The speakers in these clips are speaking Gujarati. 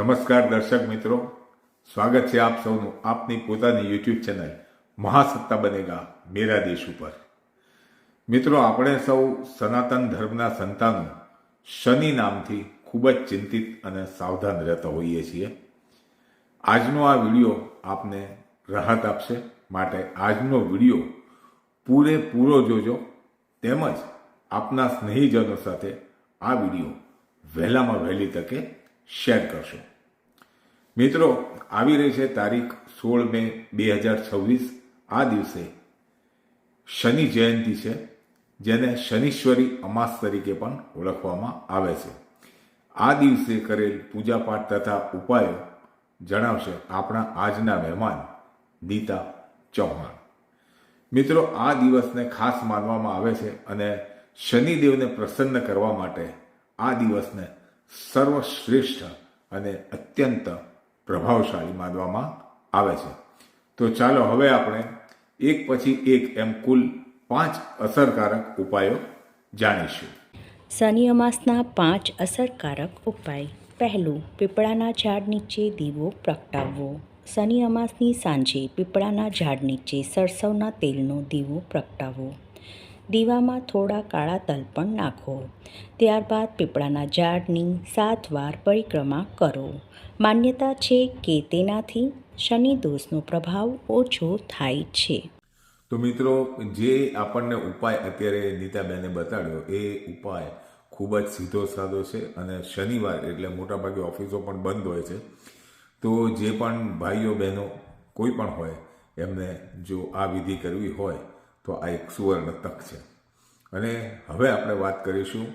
નમસ્કાર દર્શક મિત્રો, સ્વાગત છે આપ સૌનું આપની પોતાની યુટ્યુબ ચેનલ મહાસત્તા બનેગા મેરા દેશ ઉપર. મિત્રો, આપણે સૌ સનાતન ધર્મના સંતાનો શનિ નામથી ખૂબ જ ચિંતિત અને સાવધાન રહેતા હોઈએ છીએ. આજનો આ વિડીયો આપને રાહત આપશે, માટે આજનો વિડીયો પૂરેપૂરો જોજો, તેમજ આપના સ્નેહીજનો સાથે આ વિડીયો વહેલામાં વહેલી તકે શેર કરશો. મિત્રો, આવી રહી છે તારીખ 16 મે 2026. આ દિવસે શનિ જયંતિ છે, જેને શનીશ્વરી અમાસ તરીકે પણ ઓળખવામાં આવે છે. આ દિવસે કરેલ પૂજાપાઠ તથા ઉપાયો જણાવશે આપણા આજના મહેમાન નીતા ચૌહાણ. મિત્રો, આ દિવસને ખાસ માનવામાં આવે છે અને શનિદેવને પ્રસન્ન કરવા માટે આ દિવસને સર્વશ્રેષ્ઠ અને અત્યંત પ્રભાવશાળી માનવામાં આવે છે. તો ચાલો હવે આપણે એક પછી એક એમ કુલ 5 અસરકારક ઉપાયો જાણીશું. શનિ અમાસના 5 અસરકારક ઉપાય. પહેલું, પીપળાના ઝાડ નીચે દીવો પ્રગટાવવો. શનિ અમાસની સાંજે પીપળાના ઝાડ નીચે સરસવના તેલનો દીવો પ્રગટાવવો. દીવામાં થોડા કાળા તલ પણ નાખો. ત્યારબાદ પીપળાના ઝાડની 7 વાર પરિક્રમા કરો. માન્યતા છે કે તેનાથી શનિ દોષનો પ્રભાવ ઓછો થાય છે. તો મિત્રો, જે આપણને ઉપાય અત્યારે નીતાબેને બતાડ્યો એ ઉપાય ખૂબ જ સીધો સાદો છે અને શનિવાર એટલે મોટાભાગે ઓફિસો પણ બંધ હોય છે. તો જે પણ ભાઈઓ બહેનો કોઈ પણ હોય એમને જો આ વિધિ કરવી હોય તો આ એક સુવર્ણ તક છે. અને હવે આપણે વાત કરીશું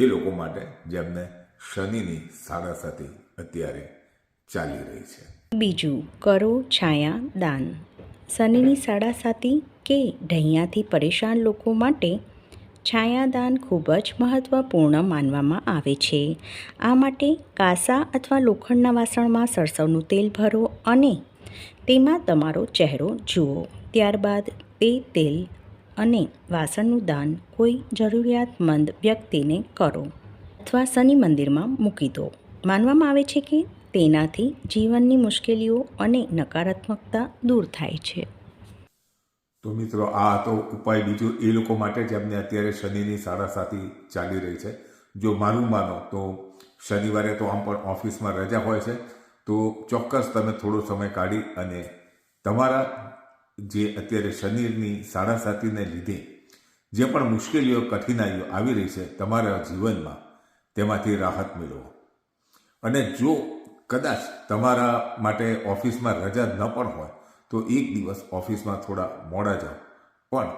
એ લોકો માટે જેમને શનિની સાડાસાતી અત્યારે ચાલી રહી છે. બીજું, કરો છાયા દાન. શનિની સાડાસાતી કે ઢૈયાથી પરેશાન લોકો માટે છાયાદાન ખૂબ જ મહત્વપૂર્ણ માનવામાં આવે છે. આ માટે કાંસા અથવા લોખંડના વાસણમાં સરસવનું તેલ ભરો અને તેમાં તમારો ચહેરો જુઓ. ત્યારબાદ તે તેલ અને વાસણનું દાન કોઈ જરૂરિયાતમંદ વ્યક્તિને કરો અથવા શનિ મંદિરમાં મૂકી દો. માનવામાં આવે છે કે તેનાથી જીવનની મુશ્કેલીઓ અને નકારાત્મકતા દૂર થાય છે. તો મિત્રો, આ તો ઉપાય બીજો એ લોકો માટે જેમને અત્યારે શનિની સાડાસાતી ચાલી રહી છે. જો મારું માનો તો શનિવારે તો આમ પણ ઓફિસમાં રજા હોય છે, તો ચોક્કસ તમે થોડો સમય કાઢી અને તમારા જે અત્યારે શનિની સાડાસાતીને લીધે જે પણ મુશ્કેલીઓ કઠિનાઈઓ આવી રહી છે તમારા જીવનમાં, તેમાંથી રાહત મેળવો. અને જો કદાચ તમારા માટે ઓફિસમાં રજા ન પણ હોય તો એક દિવસ ઓફિસમાં થોડા મોડા જાઓ, પણ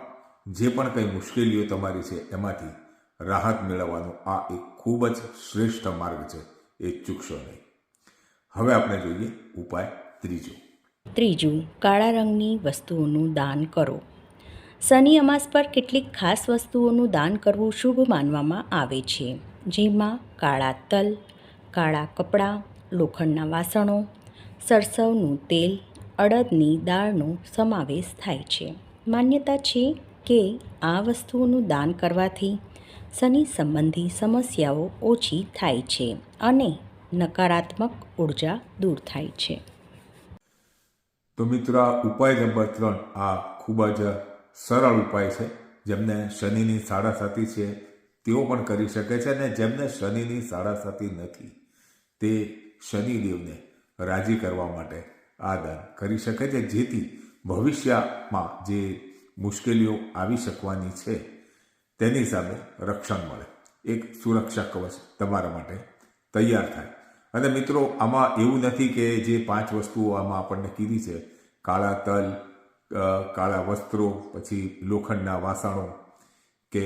જે પણ કંઈ મુશ્કેલીઓ તમારી છે એમાંથી રાહત મેળવવાનો આ એક ખૂબ જ શ્રેષ્ઠ માર્ગ છે, એ ચૂકશો નહીં. હવે આપણે જોઈએ ઉપાય ત્રીજું, કાળા રંગની વસ્તુઓનું દાન કરો. શનિ અમાસ પર કેટલીક ખાસ વસ્તુઓનું દાન કરવું શુભ માનવામાં આવે છે, જેમાં કાળા તલ, કાળા કપડાં, લોખંડના વાસણો, સરસવનું તેલ, અડદની દાળનો સમાવેશ થાય છે. માન્યતા છે કે આ વસ્તુઓનું દાન કરવાથી શનિ સંબંધી સમસ્યાઓ ઓછી થાય છે અને નકારાત્મક ઉર્જા દૂર થાય છે. તો મિત્રો, આ ઉપાય નંબર 3 આ ખૂબ જ સરળ ઉપાય છે. જેમને શનિની સાડાસાતી છે તેઓ પણ કરી શકે છે, અને જેમને શનિની સાડાસાતી નથી તે શનિદેવને રાજી કરવા માટે આ દાન કરી શકે છે, જેથી ભવિષ્યમાં જે મુશ્કેલીઓ આવી શકવાની છે તેની સામે રક્ષણ મળે, એક સુરક્ષા કવચ તમારા માટે તૈયાર થાય. અને મિત્રો, આમાં એવું નથી કે જે 5 વસ્તુઓ આમાં આપણને કીધી છે, કાળા તલ, કાળા વસ્ત્રો, પછી લોખંડના વાસણો કે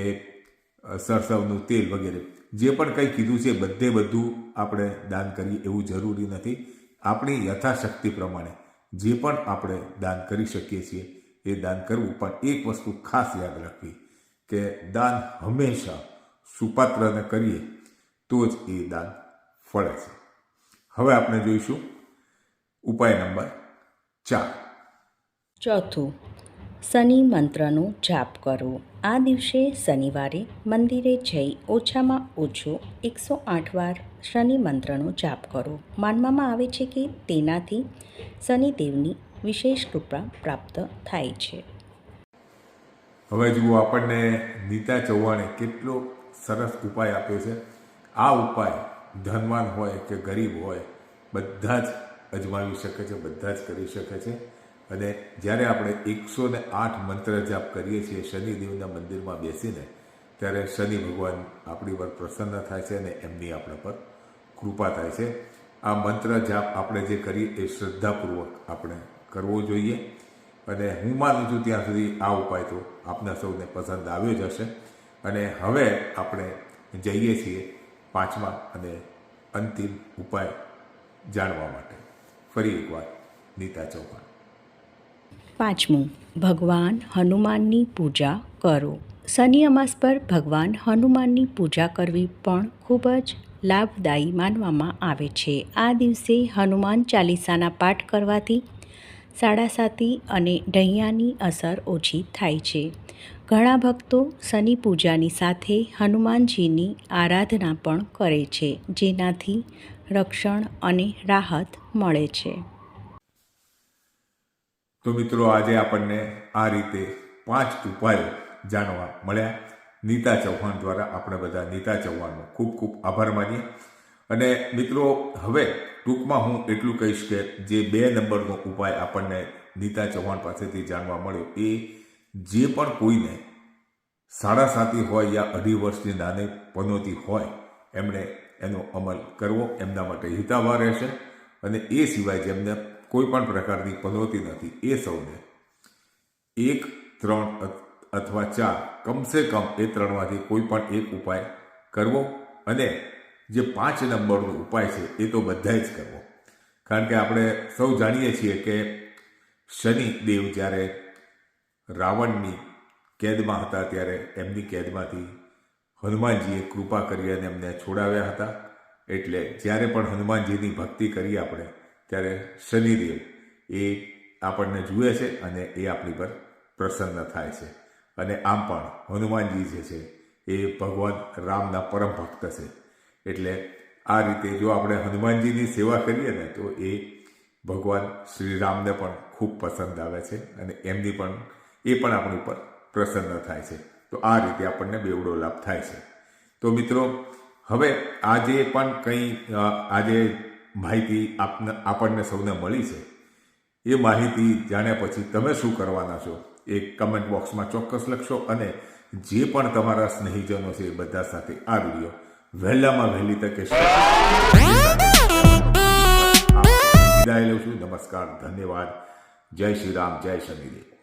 સરસવનું તેલ વગેરે, જે પણ કંઈ કીધું છે બધું આપણે દાન કરીએ એવું જરૂરી નથી. આપણી યથાશક્તિ પ્રમાણે જે પણ આપણે દાન કરી શકીએ છીએ એ દાન કરવું. પણ એક વસ્તુ ખાસ યાદ રાખવી કે દાન હંમેશા સુપાત્રને કરીએ તો જ એ દાન ફળે છે. હવે આપણે જોઈશું ઉપાય નંબર 4. ચોથું, શનિ મંત્રનો જાપ કરો. આ દિવસે શનિવારે મંદિરે જઈ ઓછામાં ઓછો 108 વાર શનિ મંત્રનો જાપ કરો. માનવામાં આવે છે કે તેનાથી શનિદેવની વિશેષ કૃપા પ્રાપ્ત થાય છે. હવે જુઓ, આપણને નીતા ચૌહાણે કેટલો સરસ ઉપાય આપ્યો છે. આ ઉપાય ધનવાન હોય કે ગરીબ હોય બધા જ અજમાવી શકે છે, બધા જ કરી શકે છે. અને જ્યારે આપણે 108 મંત્ર જાપ કરીએ છીએ શનિદેવના મંદિરમાં બેસીને, ત્યારે શનિ ભગવાન આપણી પર પ્રસન્ન થાય છે અને એમની આપણા પર કૃપા થાય છે. આ મંત્ર જાપ આપણે જે કરીએ એ શ્રદ્ધાપૂર્વક આપણે કરવો જોઈએ. અને હું માનું છું ત્યાં સુધી આ ઉપાય તો આપના સૌને પસંદ આવ્યો જ હશે. અને હવે આપણે જઈએ છીએ 5મા અને અંતિમ ઉપાય જાણવા માટે. ફરી એકવાર નીતા ચૌહાણ. 5. ભગવાન હનુમાનની પૂજા કરો. શનિ અમાસ પર ભગવાન હનુમાનની પૂજા કરવી પણ ખૂબ જ લાભદાયી માનવામાં આવે છે. આ દિવસે હનુમાન ચાલીસાના પાઠ કરવાથી સાડાસાતી અને ઢૈયાની અસર ઓછી થાય છે. ઘણા ભક્તો શનિ પૂજાની સાથે હનુમાનજીની આરાધના પણ કરે છે, જેનાથી રક્ષણ અને રાહત મળે છે. તો મિત્રો, આજે આપણને આ રીતે 5 ઉપાયો જાણવા મળ્યા નીતા ચૌહાણ દ્વારા. આપણે બધા નીતા ચૌહાણનો ખૂબ ખૂબ આભાર માનીએ. અને મિત્રો, હવે ટૂંકમાં હું એટલું કહીશ કે જે 2 નંબરનો ઉપાય આપણને નીતા ચૌહાણ પાસેથી જાણવા મળ્યો, એ જે પણ કોઈને સાડાસાતી હોય યા 2.5 વર્ષની નાની પનોતી હોય એમણે એનો અમલ કરવો એમના માટે હિતાવહ રહેશે. અને એ સિવાય જેમને કોઈ પણ પ્રકારની પનોતી નથી એ સૌને 1, 3 અથવા 4 કમસે કમ એ 3માંથી કોઈ પણ એક ઉપાય કરવો. અને જે 5 નંબરનો ઉપાય છે એ તો બધાય જ કરવો. કારણ કે આપણે સૌ જાણીએ છીએ કે શનિદેવ જ્યારે રાવણની કેદમાં હતા ત્યારે એમની કેદમાંથી હનુમાનજીએ કૃપા કરી અને એમને છોડાવ્યા હતા. એટલે જ્યારે પણ હનુમાનજીની ભક્તિ કરીએ આપણે ત્યારે શનિદેવ એ આપણને જુએ છે અને એ આપણી પર પ્રસન્ન થાય છે. અને આમ પણ હનુમાનજી જે છે એ ભગવાન રામના પરમ ભક્ત છે. એટલે આ રીતે જો આપણે હનુમાનજીની સેવા કરીએ ને તો એ ભગવાન શ્રી રામને પણ ખૂબ પસંદ આવે છે અને એમની પણ એ પણ આપણી પર પ્રસન્ન થાય છે. તો આ રીતે આપણને બેવડો લાભ થાય છે. તો મિત્રો, હવે આજે પણ કંઈ આજે માહિતી આપણને સૌને મળી છે, એ માહિતી જાણ્યા પછી તમે શું કરવાના છો એ કમેન્ટ બોક્સમાં ચોક્કસ લખશો. અને જે પણ તમારા સ્નેહીજનો છે એ બધા સાથે આ વિડીયો વહેલામાં વહેલી તકે વિદાય લઉં છું. નમસ્કાર, ધન્યવાદ. જય શ્રી રામ, જય શનિદેવ.